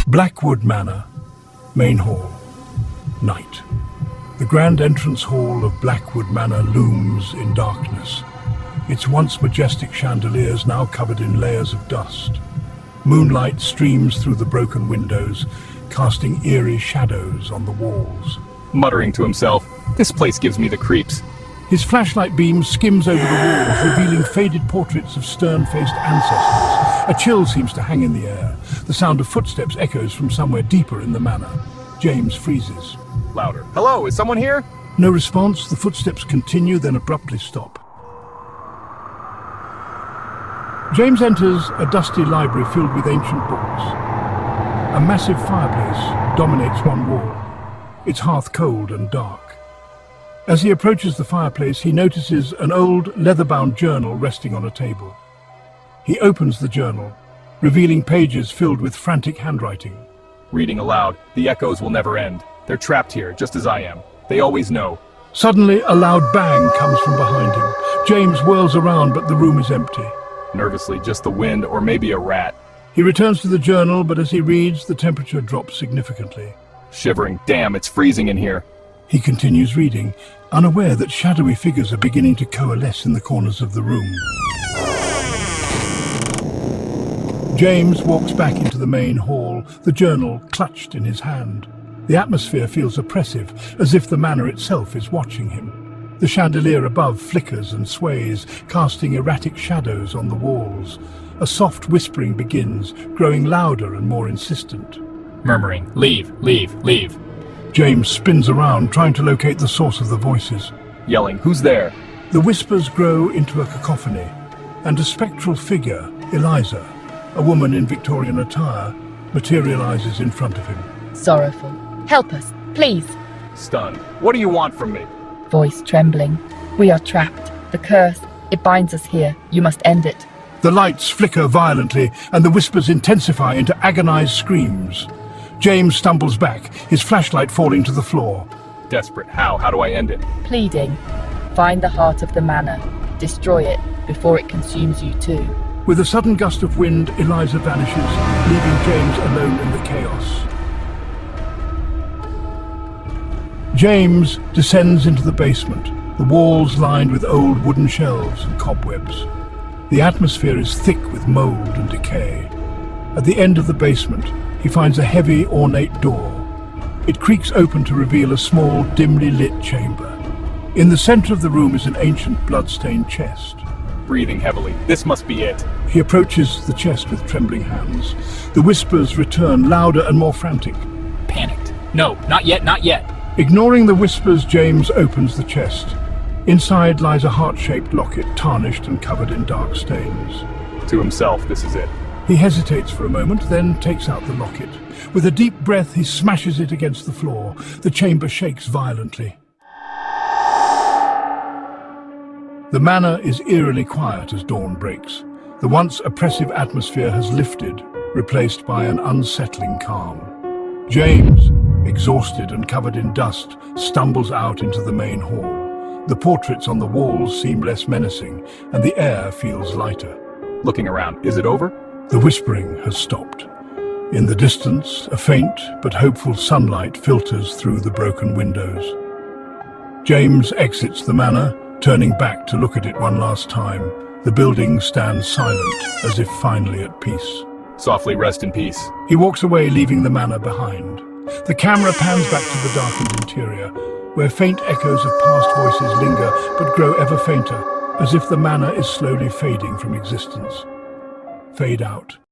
Blackwood Manor, Main Hall, night. The grand entrance hall of Blackwood Manor looms in darkness, its once majestic chandeliers now covered in layers of dust. Moonlight streams through the broken windows, casting eerie shadows on the walls. Muttering to himself, "This place gives me the creeps." His flashlight beam skims over the walls, revealing faded portraits of stern-faced ancestors. A chill seems to hang in the air. The sound of footsteps echoes from somewhere deeper in the manor. James freezes. Louder. "Hello, is someone here?" No response. The footsteps continue, then abruptly stop. James enters a dusty library filled with ancient books. A massive fireplace dominates one wall, its hearth cold and dark. As he approaches the fireplace, he notices an old leather-bound journal resting on a table. He opens the journal, revealing pages filled with frantic handwriting. Reading aloud, "The echoes will never end. They're trapped here, just as I am. They always know." Suddenly, a loud bang comes from behind him. James whirls around, but the room is empty. Nervously, just the wind or maybe a rat. He returns to the journal, but as he reads, the temperature drops significantly. Shivering, "Damn, it's freezing in here." He continues reading, unaware that shadowy figures are beginning to coalesce in the corners of the room. James walks back into the main hall, the journal clutched in his hand. The atmosphere feels oppressive, as if the manor itself is watching him. The chandelier above flickers and sways, casting erratic shadows on the walls. A soft whispering begins, growing louder and more insistent. Murmuring, "Leave, leave, leave." James spins around, trying to locate the source of the voices. Yelling, "Who's there?" The whispers grow into a cacophony, and a spectral figure, Eliza, a woman in Victorian attire, materializes in front of him. Sorrowful. Help us, please. Stunned. "What do you want from me?" Voice trembling. We are trapped. The curse, it binds us here. You must end it. The lights flicker violently, and the whispers intensify into agonized screams. James stumbles back, his flashlight falling to the floor. Desperate. How? How do I end it? Pleading. Find the heart of the manor. Destroy it before it consumes you too. With a sudden gust of wind, Eliza vanishes, leaving James alone in the chaos. James descends into the basement, the walls lined with old wooden shelves and cobwebs. The atmosphere is thick with mold and decay. At the end of the basement, he finds a heavy, ornate door. It creaks open to reveal a small, dimly lit chamber. In the center of the room is an ancient, blood-stained chest. Breathing heavily. This must be it. He approaches the chest with trembling hands. The whispers return, louder and more frantic. Panicked. "No, not yet, not yet." Ignoring the whispers, James opens the chest. Inside lies a heart-shaped locket, tarnished and covered in dark stains. To himself, this is it. He hesitates for a moment, then takes out the locket. With a deep breath, he smashes it against the floor. The chamber shakes violently. The manor is eerily quiet as dawn breaks. The once oppressive atmosphere has lifted, replaced by an unsettling calm. James, exhausted and covered in dust, stumbles out into the main hall. The portraits on the walls seem less menacing, and the air feels lighter. Looking around, is it over? The whispering has stopped. In the distance, a faint but hopeful sunlight filters through the broken windows. James exits the manor, turning back to look at it one last time. The building stands silent, as if finally at peace. Softly rest in peace. He walks away, leaving the manor behind. The camera pans back to the darkened interior, where faint echoes of past voices linger but grow ever fainter, as if the manor is slowly fading from existence. Fade out.